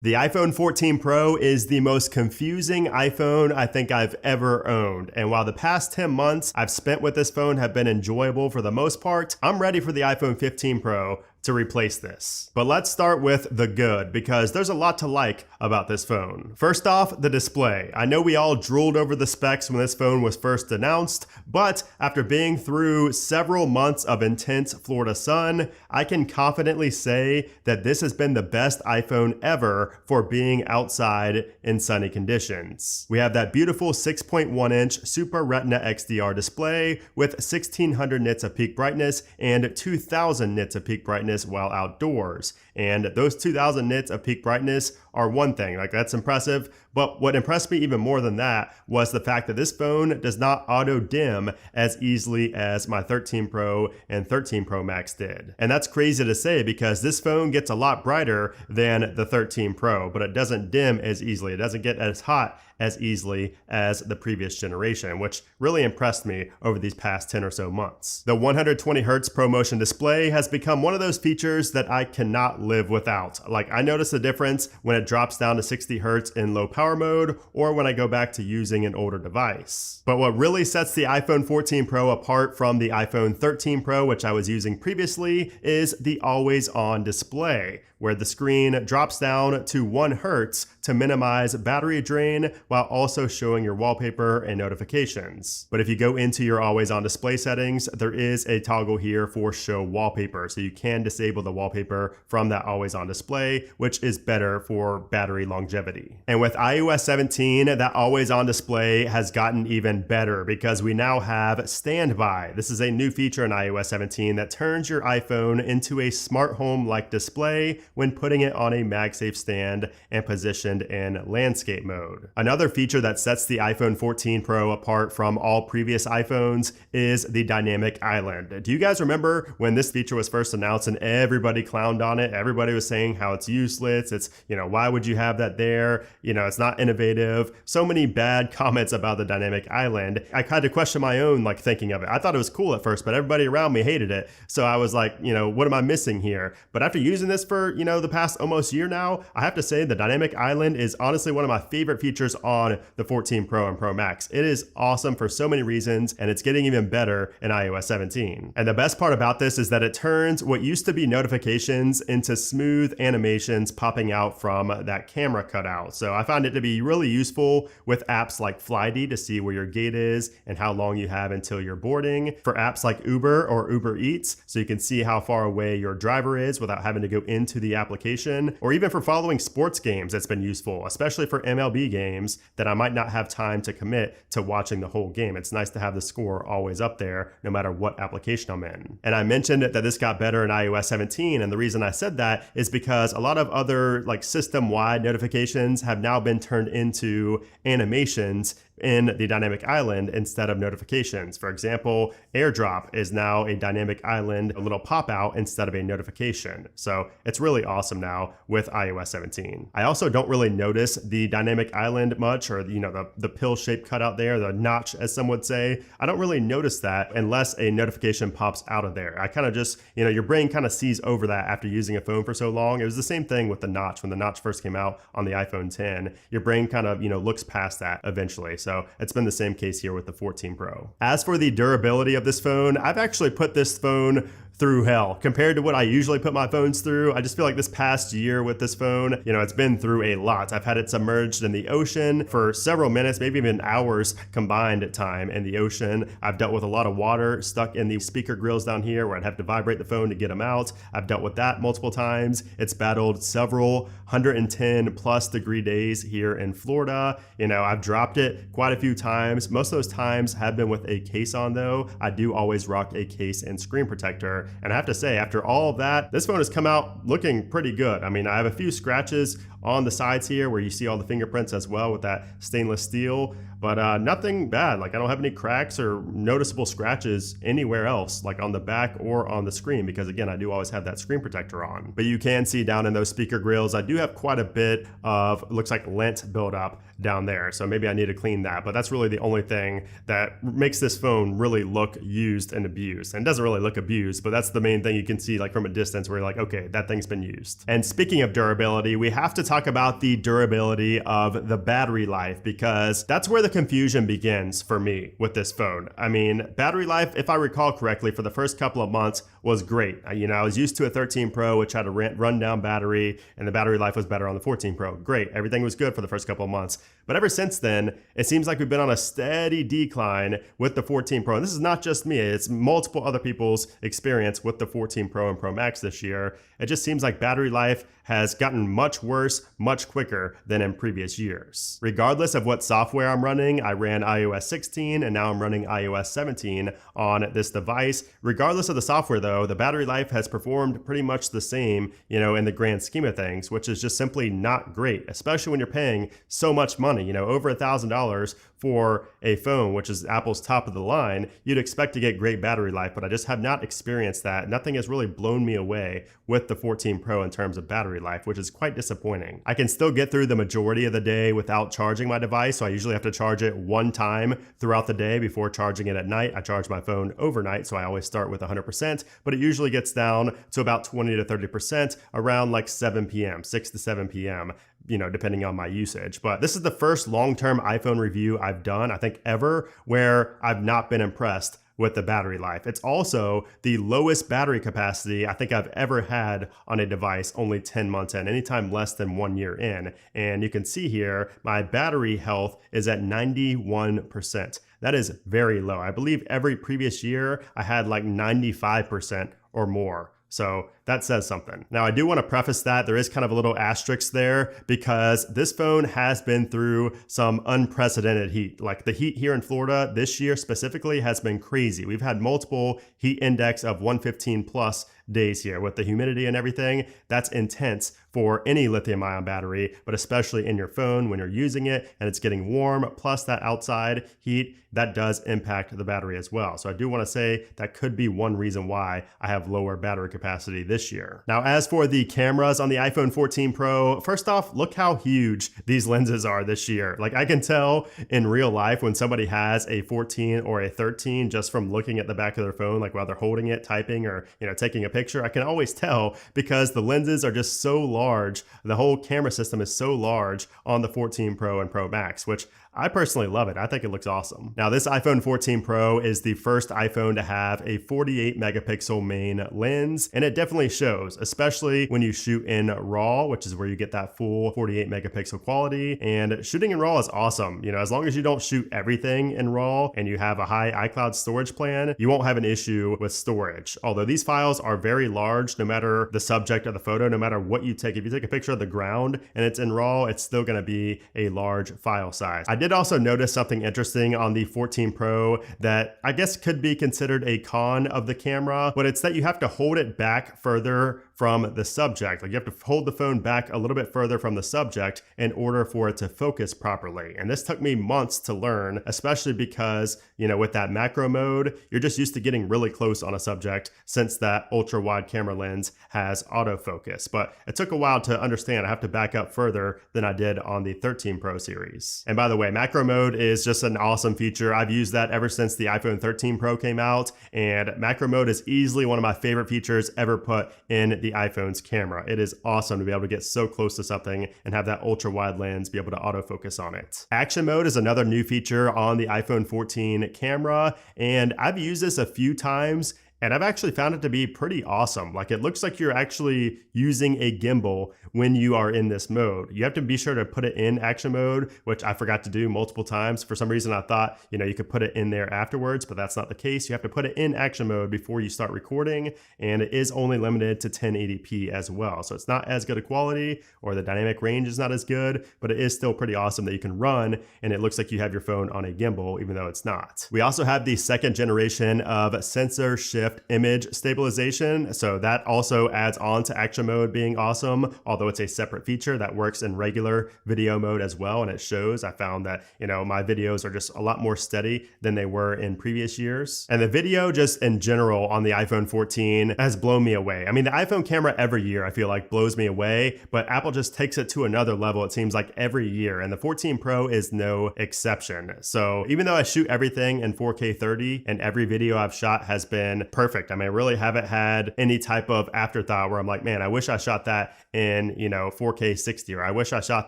The iPhone 14 Pro is the most confusing iPhone I think I've ever owned. And while the past 10 months I've spent with this phone have been enjoyable for the most part, I'm ready for the iPhone 15 Pro to replace this. But let's start with the good, because there's a lot to like about this phone. First off, the display. I know we all drooled over the specs when this phone was first announced, but after being through several months of intense Florida sun, I can confidently say that this has been the best iPhone ever for being outside in sunny conditions. We have that beautiful 6.1-inch Super Retina XDR display with 1600 nits of peak brightness and 2000 nits of peak brightness while outdoors. And those 2000 nits of peak brightness are one thing, like that's impressive. But what impressed me even more than that was the fact that this phone does not auto dim as easily as my 13 Pro and 13 Pro Max did. And that's crazy to say because this phone gets a lot brighter than the 13 Pro, but it doesn't dim as easily. It doesn't get as hot as easily as the previous generation, which really impressed me over these past 10 or so months. The 120 Hz ProMotion display has become one of those features that I cannot live without. Like, I notice the difference when it drops down to 60 Hz in low power mode or when I go back to using an older device. But what really sets the iPhone 14 Pro apart from the iPhone 13 Pro, which I was using previously, is the always on display, where the screen drops down to 1 Hz to minimize battery drain while also showing your wallpaper and notifications. But if you go into your always on display settings, there is a toggle here for show wallpaper. So you can disable the wallpaper from that always on display, which is better for battery longevity. And with iOS 17, that always on display has gotten even better because we now have standby. This is a new feature in iOS 17 that turns your iPhone into a smart home-like display when putting it on a MagSafe stand and positioned in landscape mode. Another feature that sets the iPhone 14 Pro apart from all previous iPhones is the dynamic island. Do you guys remember when this feature was first announced and everybody clowned on it? Everybody was saying how it's useless. It's, why would you have that there? It's not innovative. So many bad comments about the dynamic island. I kind of questioned my own thinking of it. I thought it was cool at first, but everybody around me hated it. So I was like, what am I missing here? But after using this for, the past almost year now, I have to say the dynamic island is honestly one of my favorite features on the 14 Pro and Pro Max. It is awesome for so many reasons, and it's getting even better in iOS 17. And the best part about this is that it turns what used to be notifications into smooth animations popping out from that camera cutout. So I found it to be really useful with apps like FlyD to see where your gate is and how long you have until you're boarding, for apps like Uber or Uber Eats, so you can see how far away your driver is without having to go into the application, or even for following sports games. It's been useful, especially for MLB games that I might not have time to commit to watching the whole game. It's nice to have the score always up there no matter what application I'm in. And I mentioned that this got better in iOS 17, and the reason I said that is because a lot of other system-wide notifications have now been turned into animations in the dynamic island instead of notifications. For example, AirDrop is now a dynamic island, a little pop out instead of a notification. So it's really awesome now with iOS 17. I also don't really notice the dynamic island much, or the pill-shaped cutout there, the notch as some would say. I don't really notice that unless a notification pops out of there. I kind of just, your brain kind of sees over that after using a phone for so long. It was the same thing with the notch. When the notch first came out on the iPhone 10, your brain kind of, looks past that eventually. So it's been the same case here with the 14 Pro. As for the durability of this phone, I've actually put this phone through hell compared to what I usually put my phones through. I just feel like this past year with this phone, it's been through a lot. I've had it submerged in the ocean for several minutes, maybe even hours combined at time in the ocean. I've dealt with a lot of water stuck in the speaker grills down here where I'd have to vibrate the phone to get them out. I've dealt with that multiple times. It's battled several 110 plus degree days here in Florida. I've dropped it quite a few times. Most of those times have been with a case on though. I do always rock a case and screen protector. And I have to say, after all of that, this phone has come out looking pretty good. I mean, I have a few scratches on the sides here where you see all the fingerprints as well with that stainless steel, but nothing bad. I don't have any cracks or noticeable scratches anywhere else, on the back or on the screen, because again, I do always have that screen protector on. But you can see down in those speaker grills, I do have quite a bit of, looks like lint buildup down there. So maybe I need to clean that, but that's really the only thing that makes this phone really look used and abused. And it doesn't really look abused, but that's the main thing you can see from a distance where you're like, okay, that thing's been used. And speaking of durability, we have to talk about the durability of the battery life, because that's where the confusion begins for me with this phone. I mean, battery life, if I recall correctly, for the first couple of months was great. I was used to a 13 Pro, which had a rundown battery, and the battery life was better on the 14 Pro. Great, everything was good for the first couple of months. But ever since then, it seems like we've been on a steady decline with the 14 Pro. And this is not just me, it's multiple other people's experience with the 14 Pro and Pro Max this year. It just seems like battery life has gotten much worse, much quicker than in previous years. Regardless of what software I'm running, I ran iOS 16 and now I'm running iOS 17 on this device. Regardless of the software though, the battery life has performed pretty much the same, in the grand scheme of things, which is just simply not great, especially when you're paying so much money, over $1,000 for a phone, which is Apple's top of the line. You'd expect to get great battery life, but I just have not experienced that. Nothing has really blown me away with the 14 Pro in terms of battery life, which is quite disappointing. I can still get through the majority of the day without charging my device, so I usually have to charge it one time throughout the day before charging it at night. I charge my phone overnight, so I always start with 100%, but it usually gets down to about 20 to 30% around like 7 p.m., 6 to 7 p.m., depending on my usage. But this is the first long-term iPhone review I've done, I think ever, where I've not been impressed with the battery life. It's also the lowest battery capacity I think I've ever had on a device only 10 months in, anytime less than 1 year in. And you can see here, my battery health is at 91%. That is very low. I believe every previous year I had like 95% or more. So that says something. Now, I do want to preface that there is kind of a little asterisk there because this phone has been through some unprecedented heat. Like the heat here in Florida this year specifically has been crazy. We've had multiple heat index of 115 plus days here with the humidity and everything. That's intense for any lithium ion battery, but especially in your phone when you're using it and it's getting warm, plus that outside heat, that does impact the battery as well. So I do want to say that could be one reason why I have lower battery capacity this year. Now, as for the cameras on the iPhone 14 Pro, first off, look how huge these lenses are this year. Like I can tell in real life when somebody has a 14 or a 13 just from looking at the back of their phone, like while they're holding it, typing, or taking a picture. I can always tell because the lenses are just so large. The whole camera system is so large on the 14 Pro and Pro Max, which I personally love it. I think it looks awesome. Now, this iPhone 14 Pro is the first iPhone to have a 48 megapixel main lens, and it definitely shows, especially when you shoot in RAW, which is where you get that full 48 megapixel quality. And shooting in RAW is awesome. As long as you don't shoot everything in RAW and you have a high iCloud storage plan, you won't have an issue with storage. Although these files are very large, no matter the subject of the photo, no matter what you take. If you take a picture of the ground and it's in RAW, it's still going to be a large file size. I did also notice something interesting on the 14 Pro that I guess could be considered a con of the camera, but it's that you have to hold it back further from the subject. Like you have to hold the phone back a little bit further from the subject in order for it to focus properly. And this took me months to learn, especially because, with that macro mode, you're just used to getting really close on a subject since that ultra wide camera lens has autofocus. But it took a while to understand I have to back up further than I did on the 13 Pro series. And by the way, macro mode is just an awesome feature. I've used that ever since the iPhone 13 Pro came out, and macro mode is easily one of my favorite features ever put in the iPhone's camera. It is awesome to be able to get so close to something and have that ultra wide lens be able to autofocus on it. Action mode is another new feature on the iPhone 14 camera, and I've used this a few times and I've actually found it to be pretty awesome. Like it looks like you're actually using a gimbal when you are in this mode. You have to be sure to put it in action mode, which I forgot to do multiple times. For some reason I thought, you could put it in there afterwards, but that's not the case. You have to put it in action mode before you start recording, and it is only limited to 1080p as well. So it's not as good a quality, or the dynamic range is not as good, but it is still pretty awesome that you can run and it looks like you have your phone on a gimbal, even though it's not. We also have the second generation of sensor shift image stabilization. So that also adds on to action mode being awesome, although it's a separate feature that works in regular video mode as well. And it shows, I found that, my videos are just a lot more steady than they were in previous years. And the video just in general on the iPhone 14 has blown me away. I mean, the iPhone camera every year I feel like blows me away, but Apple just takes it to another level, it seems like every year. And the 14 Pro is no exception. So even though I shoot everything in 4K 30 and every video I've shot has been perfect. I mean, I really haven't had any type of afterthought where I'm like, man, I wish I shot that in, 4K 60, or I wish I shot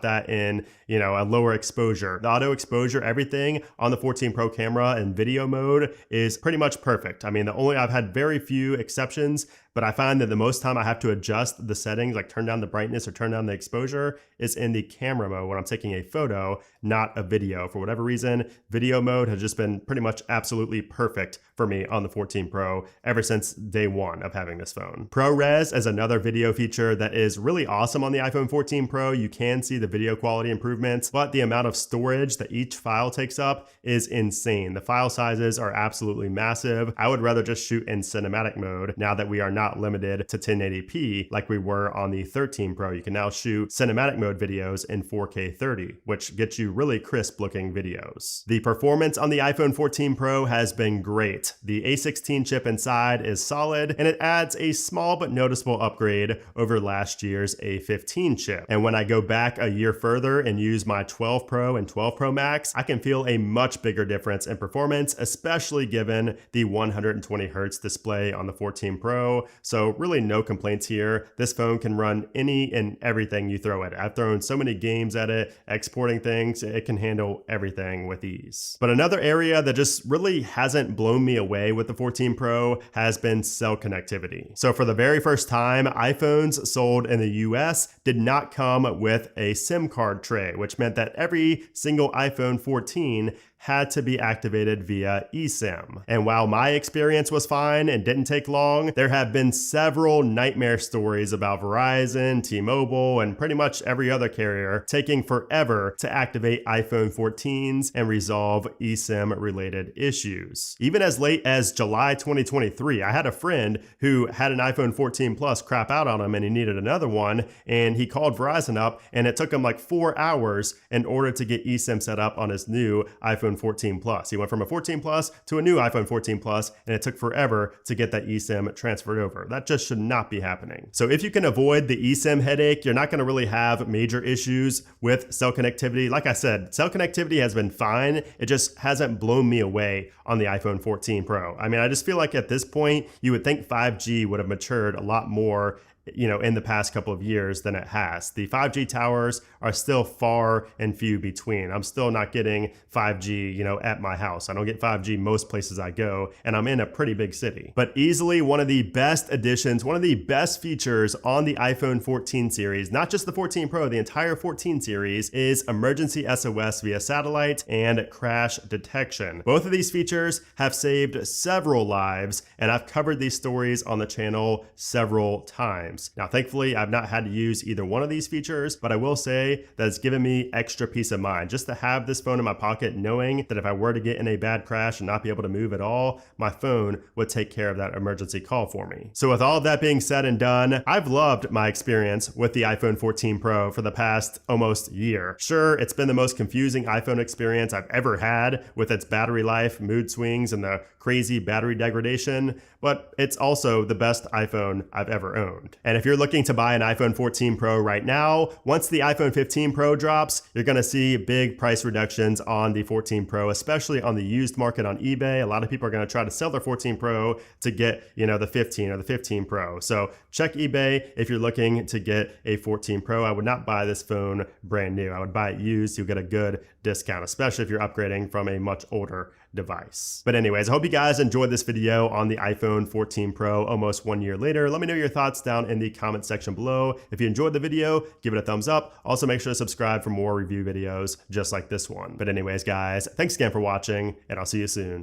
that in, a lower exposure. The auto exposure, everything on the 14 Pro camera in video mode is pretty much perfect. I mean, I've had very few exceptions, but I find that the most time I have to adjust the settings, like turn down the brightness or turn down the exposure, is in the camera mode when I'm taking a photo, not a video. For whatever reason, video mode has just been pretty much absolutely perfect for me on the 14 Pro ever since day one of having this phone. ProRes is another video feature that is really awesome on the iPhone 14 Pro. You can see the video quality improvements, but the amount of storage that each file takes up is insane. The file sizes are absolutely massive. I would rather just shoot in cinematic mode now that we are not limited to 1080p like we were on the 13 Pro. You can now shoot cinematic mode videos in 4K 30, which gets you really crisp looking videos. The performance on the iPhone 14 Pro has been great. The A16 chip inside is solid, and it adds a small but noticeable upgrade over last year's A15 chip. And when I go back a year further and use my 12 Pro and 12 Pro Max, I can feel a much bigger difference in performance, especially given the 120 Hz display on the 14 Pro. So really no complaints here. This phone can run any and everything you throw at it. I've thrown so many games at it, exporting things, it can handle everything with ease. But another area that just really hasn't blown me away with the 14 Pro has been cell connectivity. So for the very first time, iPhones sold in the US did not come with a SIM card tray, which meant that every single iPhone 14 had to be activated via eSIM. And while my experience was fine and didn't take long, there have been several nightmare stories about Verizon, T-Mobile, and pretty much every other carrier taking forever to activate iPhone 14s and resolve eSIM related issues. Even as late as July 2023, I had a friend who had an iPhone 14 Plus crap out on him and he needed another one, and he called Verizon up and it took him like 4 hours in order to get eSIM set up on his new iPhone 14 Plus. He went from a 14 Plus to a new iPhone 14 Plus, and it took forever to get that eSIM transferred over. That just should not be happening. So if you can avoid the eSIM headache, you're not going to really have major issues with cell connectivity. Like I said, cell connectivity has been fine. It just hasn't blown me away on the iPhone 14 Pro. I mean, I just feel like at this point, you would think 5G would have matured a lot more in the past couple of years than it has. The 5G towers are still far and few between. I'm still not getting 5G, at my house. I don't get 5G most places I go, and I'm in a pretty big city. But easily one of the best additions, one of the best features on the iPhone 14 series, not just the 14 Pro, the entire 14 series, is emergency SOS via satellite and crash detection. Both of these features have saved several lives, and I've covered these stories on the channel several times. Now, thankfully, I've not had to use either one of these features, but I will say that it's given me extra peace of mind just to have this phone in my pocket, knowing that if I were to get in a bad crash and not be able to move at all, my phone would take care of that emergency call for me. So with all of that being said and done, I've loved my experience with the iPhone 14 Pro for the past almost year. Sure, it's been the most confusing iPhone experience I've ever had with its battery life, mood swings, and the crazy battery degradation, but it's also the best iPhone I've ever owned. And if you're looking to buy an iPhone 14 Pro right now, once the iPhone 15 Pro drops, you're gonna see big price reductions on the 14 Pro, especially on the used market on eBay. A lot of people are gonna try to sell their 14 Pro to get, the 15 or the 15 Pro. So check eBay if you're looking to get a 14 Pro. I would not buy this phone brand new. I would buy it used. You'll get a good discount, especially if you're upgrading from a much older device. But anyways, I hope you guys enjoyed this video on the iPhone 14 Pro almost 1 year later. Let me know your thoughts down in the comment section below. If you enjoyed the video, give it a thumbs up. Also make sure to subscribe for more review videos just like this one. But anyways, guys, thanks again for watching, and I'll see you soon.